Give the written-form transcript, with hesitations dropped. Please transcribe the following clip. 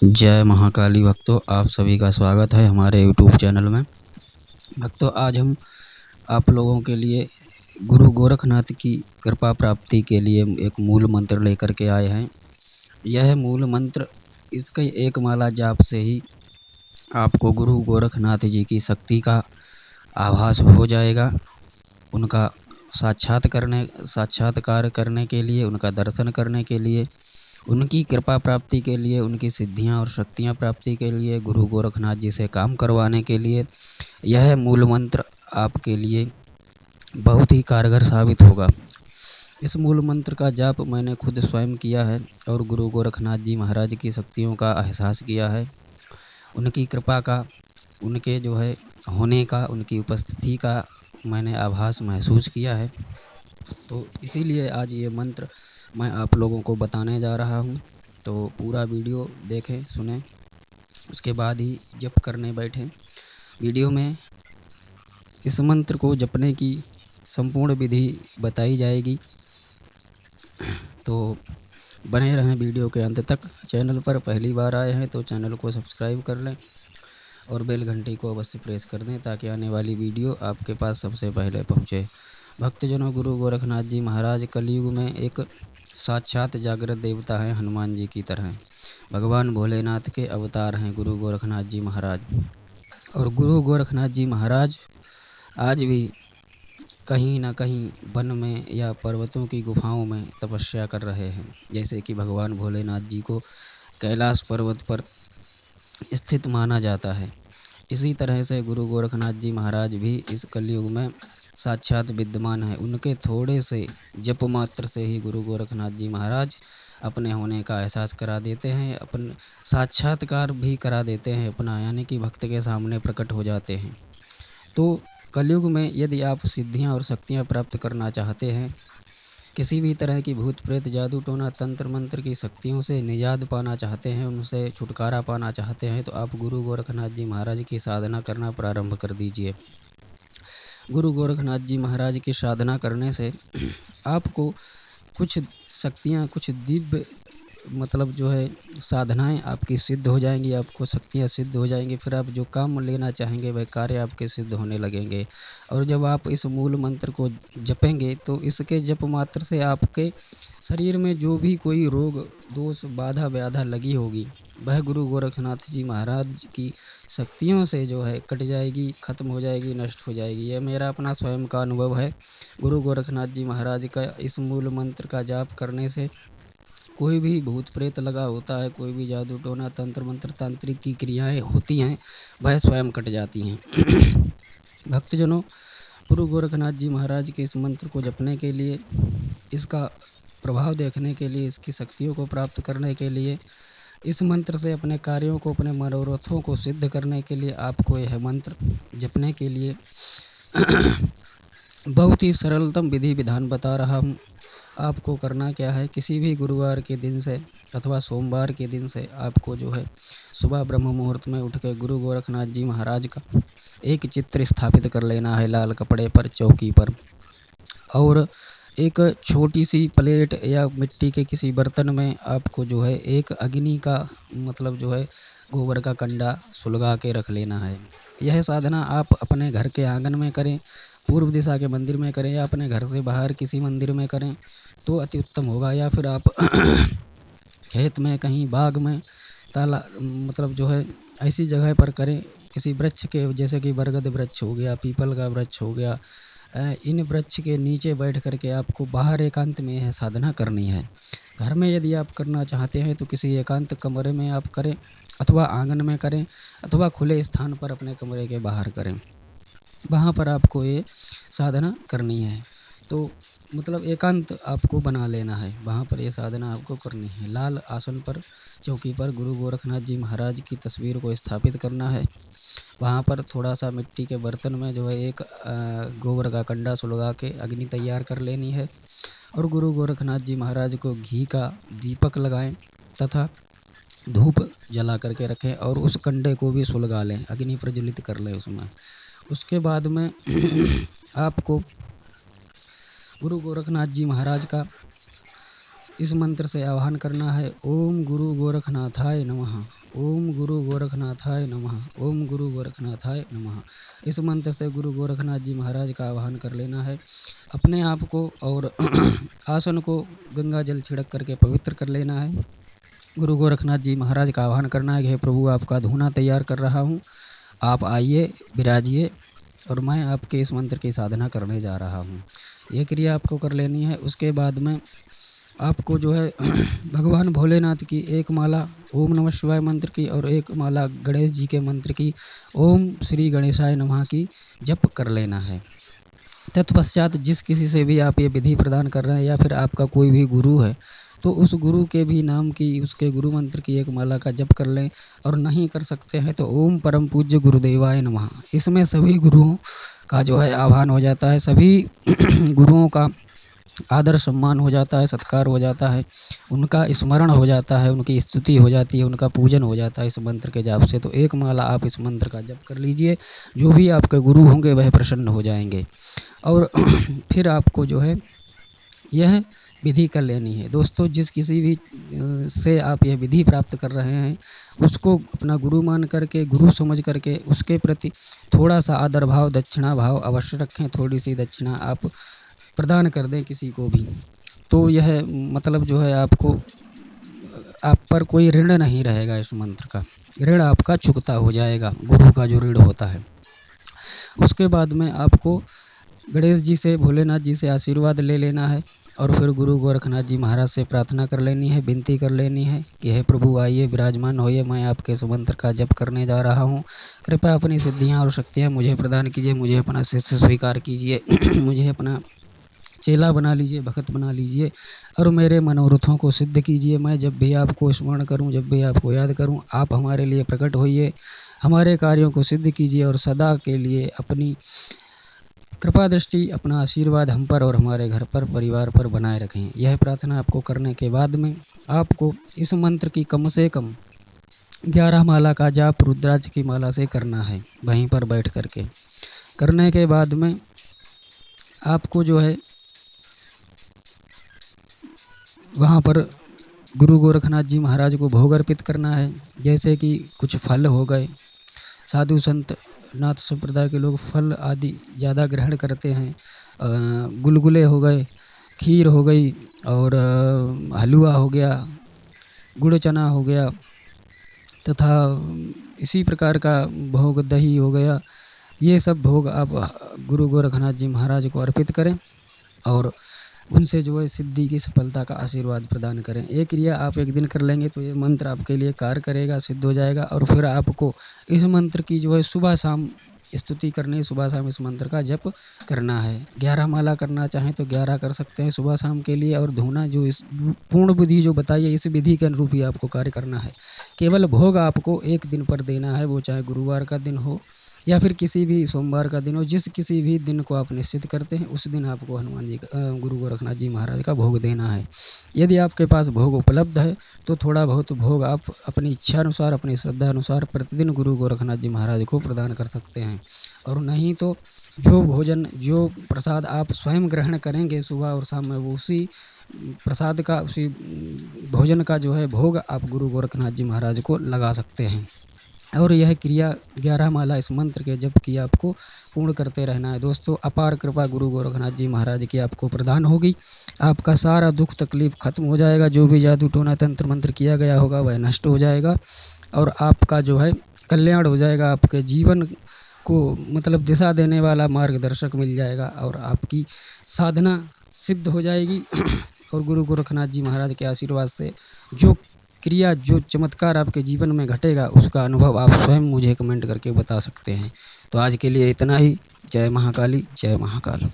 जय महाकाली भक्तों, आप सभी का स्वागत है हमारे यूट्यूब चैनल में। भक्तों, आज हम आप लोगों के लिए गुरु गोरखनाथ की कृपा प्राप्ति के लिए एक मूल मंत्र लेकर के आए हैं। यह मूल मंत्र, इसके एक माला जाप से ही आपको गुरु गोरखनाथ जी की शक्ति का आभास हो जाएगा। उनका साक्षात्कार करने के लिए, उनका दर्शन करने के लिए, उनकी कृपा प्राप्ति के लिए, उनकी सिद्धियां और शक्तियां प्राप्ति के लिए, गुरु गोरखनाथ जी से काम करवाने के लिए यह मूल मंत्र आपके लिए बहुत ही कारगर साबित होगा। इस मूल मंत्र का जाप मैंने खुद स्वयं किया है और गुरु गोरखनाथ जी महाराज की शक्तियों का एहसास किया है, उनकी कृपा का, उनके होने का, उनकी उपस्थिति का मैंने आभास महसूस किया है। तो इसीलिए आज ये मंत्र मैं आप लोगों को बताने जा रहा हूँ। तो पूरा वीडियो देखें, सुने, उसके बाद ही जप करने बैठें। वीडियो में इस मंत्र को जपने की संपूर्ण विधि बताई जाएगी, तो बने रहें वीडियो के अंत तक। चैनल पर पहली बार आए हैं तो चैनल को सब्सक्राइब कर लें और बेल घंटी को अवश्य प्रेस कर दें ताकि आने वाली वीडियो आपके पास सबसे पहले पहुँचे। भक्तजनों, गुरु गोरखनाथ जी महाराज कलयुग में एक साक्षात जागृत देवता हैं, हनुमान जी की तरह। भगवान भोलेनाथ के अवतार हैं गुरु गोरखनाथ जी महाराज। और गुरु गोरखनाथ जी महाराज आज भी कहीं न कहीं वन में या पर्वतों की गुफाओं में तपस्या कर रहे हैं। जैसे कि भगवान भोलेनाथ जी को कैलाश पर्वत पर स्थित माना जाता है, इसी तरह से गुरु गोरखनाथ जी महाराज भी इस कलयुग में साक्षात विद्यमान है। उनके थोड़े से जप मात्र से ही गुरु गोरखनाथ जी महाराज अपने होने का एहसास करा देते हैं, अपन साक्षात्कार भी करा देते हैं अपना, यानी कि भक्त के सामने प्रकट हो जाते हैं। तो कलयुग में यदि आप सिद्धियां और शक्तियां प्राप्त करना चाहते हैं, किसी भी तरह की भूत प्रेत जादू टोना तंत्र मंत्र की शक्तियों से निजात पाना चाहते हैं, उनसे छुटकारा पाना चाहते हैं, तो आप गुरु गोरखनाथ जी महाराज की साधना करना प्रारंभ कर दीजिए। गुरु गोरखनाथ जी महाराज की साधना करने से आपको कुछ शक्तियाँ, कुछ दिव्य साधनाएं आपकी सिद्ध हो जाएंगी, आपको शक्तियाँ सिद्ध हो जाएंगी। फिर आप जो काम लेना चाहेंगे वह कार्य आपके सिद्ध होने लगेंगे। और जब आप इस मूल मंत्र को जपेंगे तो इसके जप मात्र से आपके शरीर में जो भी कोई रोग, दोष, बाधा व्याधा लगी होगी, वह गुरु गोरखनाथ जी महाराज की शक्तियों से कट जाएगी, खत्म हो जाएगी, नष्ट हो जाएगी। यह मेरा अपना स्वयं का अनुभव है। गुरु गोरखनाथ जी महाराज का इस मूल मंत्र का जाप करने से कोई भी भूत प्रेत लगा होता है, कोई भी जादू टोना तंत्र मंत्र तांत्रिक की क्रियाएं होती हैं, वह स्वयं कट जाती हैं। भक्तजनों, गुरु गोरखनाथ जी महाराज के इस मंत्र को जपने के लिए, इसका प्रभाव देखने के लिए, इसकी शक्तियों को प्राप्त करने के लिए, इस मंत्र से अपने कार्यों को, अपने मनोरथों को सिद्ध करने के लिए आपको यह मंत्र जपने के लिए बहुत ही सरलतम विधि विधान बता रहा हूँ। आपको करना क्या है, किसी भी गुरुवार के दिन से अथवा सोमवार के दिन से आपको सुबह ब्रह्म मुहूर्त में उठ के गुरु गोरखनाथ जी महाराज का एक चित्र स्थापित कर लेना है लाल कपड़े पर, चौकी पर। और एक छोटी सी प्लेट या मिट्टी के किसी बर्तन में आपको एक अग्नि का गोबर का कंडा सुलगा के रख लेना है। यह साधना आप अपने घर के आंगन में करें, पूर्व दिशा के मंदिर में करें, या अपने घर से बाहर किसी मंदिर में करें तो अति उत्तम होगा। या फिर आप खेत में, कहीं बाग में, ताला ऐसी जगह पर करें, किसी वृक्ष के, जैसे कि बरगद वृक्ष हो गया, पीपल का वृक्ष हो गया, इन वृक्ष के नीचे बैठ करके आपको बाहर एकांत में यह साधना करनी है। घर में यदि आप करना चाहते हैं तो किसी एकांत कमरे में आप करें, अथवा आंगन में करें, अथवा खुले स्थान पर अपने कमरे के बाहर करें। वहाँ पर आपको ये साधना करनी है। तो एकांत आपको बना लेना है, वहाँ पर ये साधना आपको करनी है। लाल आसन पर, चौकी पर गुरु गोरखनाथ जी महाराज की तस्वीर को स्थापित करना है। वहाँ पर थोड़ा सा मिट्टी के बर्तन में एक गोबर का कंडा सुलगा के अग्नि तैयार कर लेनी है। और गुरु गोरखनाथ जी महाराज को घी का दीपक लगाएं तथा धूप जला करके रखें और उस कंडे को भी सुलगा लें, अग्नि प्रज्वलित कर लें उसमें। उसके बाद में आपको गुरु गोरखनाथ जी महाराज का इस मंत्र से आह्वान करना है। ओम गुरु गोरखनाथाय नमः, ओम गुरु गोरखनाथाय नमः। ओम गुरु गोरखनाथाय नमः। इस मंत्र से गुरु गोरखनाथ जी महाराज का आवाहन कर लेना है। अपने आप को और आसन को गंगा जल छिड़क करके पवित्र कर लेना है। गुरु गोरखनाथ जी महाराज का आह्वान करना है कि हे प्रभु, आपका धूना तैयार कर रहा हूँ, आप आइए, विराजिए और मैं आपके इस मंत्र की साधना करने जा रहा हूँ। ये क्रिया आपको कर लेनी है। उसके बाद में आपको जो है भगवान भोलेनाथ की एक माला ओम नमः शिवाय मंत्र की और एक माला गणेश जी के मंत्र की ओम श्री गणेशाय नमः की जप कर लेना है। तत्पश्चात जिस किसी से भी आप ये विधि प्रदान कर रहे हैं या फिर आपका कोई भी गुरु है तो उस गुरु के भी नाम की, उसके गुरु मंत्र की एक माला का जप कर लें। और नहीं कर सकते हैं तो ओम परम पूज्य गुरुदेवाय नमः, इसमें सभी गुरुओं का जो है आह्वान हो जाता है, सभी गुरुओं का आदर सम्मान हो जाता है, सत्कार हो जाता है, उनका स्मरण हो जाता है, उनकी स्तुति हो जाती है, उनका पूजन हो जाता है इस मंत्र के जाप से। तो एक माला आप इस मंत्र का जप कर लीजिए, जो भी आपके गुरु होंगे वह प्रसन्न हो जाएंगे। और फिर आपको जो है यह विधि कर लेनी है। दोस्तों, जिस किसी भी से आप यह विधि प्राप्त कर रहे हैं उसको अपना गुरु मान करके, गुरु समझ करके उसके प्रति थोड़ा सा आदर भाव, दक्षिणा भाव अवश्य रखें। थोड़ी सी दक्षिणा आप प्रदान कर दें किसी को भी, तो यह मतलब जो है आपको, आप पर कोई ऋण नहीं रहेगा। इस मंत्र का ऋण आपका चुकता हो जाएगा, गुरु का जो ऋण होता है। उसके बाद में आपको गणेश जी से, भोलेनाथ जी से आशीर्वाद ले लेना है और फिर गुरु गोरखनाथ जी महाराज से प्रार्थना कर लेनी है, विनती कर लेनी है कि हे प्रभु, आइए, विराजमान होइए, मैं आपके इस मंत्र का जप करने जा रहा हूँ। कृपया अपनी सिद्धियाँ और शक्तियाँ मुझे प्रदान कीजिए, मुझे अपना शिष्य स्वीकार कीजिए, मुझे अपना चेला बना लीजिए, भक्त बना लीजिए और मेरे मनोरथों को सिद्ध कीजिए। मैं जब भी आपको स्मरण करूं, जब भी आपको याद करूं, आप हमारे लिए प्रकट होइए, हमारे कार्यों को सिद्ध कीजिए और सदा के लिए अपनी कृपा दृष्टि, अपना आशीर्वाद हम पर और हमारे घर पर, परिवार पर बनाए रखें। यह प्रार्थना आपको करने के बाद में आपको इस मंत्र की कम से कम 11 माला का जाप रुद्राक्ष की माला से करना है, वहीं पर बैठ करके। करने के बाद में आपको जो है वहाँ पर गुरु गोरखनाथ जी महाराज को भोग अर्पित करना है। जैसे कि कुछ फल हो गए, साधु संत नाथ संप्रदाय के लोग फल आदि ज़्यादा ग्रहण करते हैं, गुलगुले हो गए, खीर हो गई और हलवा हो गया, गुड़ चना हो गया, तथा इसी प्रकार का भोग दही हो गया। ये सब भोग आप गुरु गोरखनाथ जी महाराज को अर्पित करें और उनसे जो है सिद्धि की, सफलता का आशीर्वाद प्रदान करें। ये क्रिया आप एक दिन कर लेंगे तो ये मंत्र आपके लिए कार्य करेगा, सिद्ध हो जाएगा। और फिर आपको इस मंत्र की जो है सुबह शाम स्तुति करनी है, सुबह शाम इस मंत्र का जप करना है। 11 माला करना चाहें तो 11 कर सकते हैं सुबह शाम के लिए। और धूना जो इस पूर्ण विधि जो बताई है, इस विधि के अनुरूप ही आपको कार्य करना है। केवल भोग आपको एक दिन पर देना है, वो चाहे गुरुवार का दिन हो या फिर किसी भी सोमवार का दिन हो। जिस किसी भी दिन को आप निश्चित करते हैं उस दिन आपको हनुमान जी का, गुरु गोरखनाथ जी महाराज का भोग देना है। यदि आपके पास भोग उपलब्ध है तो थोड़ा बहुत भोग आप अपनी इच्छा अनुसार, अपनी श्रद्धा अनुसार प्रतिदिन गुरु गोरखनाथ जी महाराज को प्रदान कर सकते हैं। और नहीं तो जो भोजन, जो प्रसाद आप स्वयं ग्रहण करेंगे सुबह और शाम में, वो उसी प्रसाद का, उसी भोजन का जो है भोग आप गुरु गोरखनाथ जी महाराज को लगा सकते हैं। और यह क्रिया 11 माला इस मंत्र के जप की आपको पूर्ण करते रहना है। दोस्तों, अपार कृपा गुरु गोरखनाथ जी महाराज की आपको प्रदान होगी। आपका सारा दुख तकलीफ खत्म हो जाएगा, जो भी जादू टोना तंत्र मंत्र किया गया होगा वह नष्ट हो जाएगा और आपका जो है कल्याण हो जाएगा। आपके जीवन को मतलब दिशा देने वाला मार्गदर्शक मिल जाएगा और आपकी साधना सिद्ध हो जाएगी। और गुरु गोरखनाथ जी महाराज के आशीर्वाद से जो क्रिया, जो चमत्कार आपके जीवन में घटेगा, उसका अनुभव आप स्वयं मुझे कमेंट करके बता सकते हैं। तो आज के लिए इतना ही। जय महाकाली, जय महाकाल।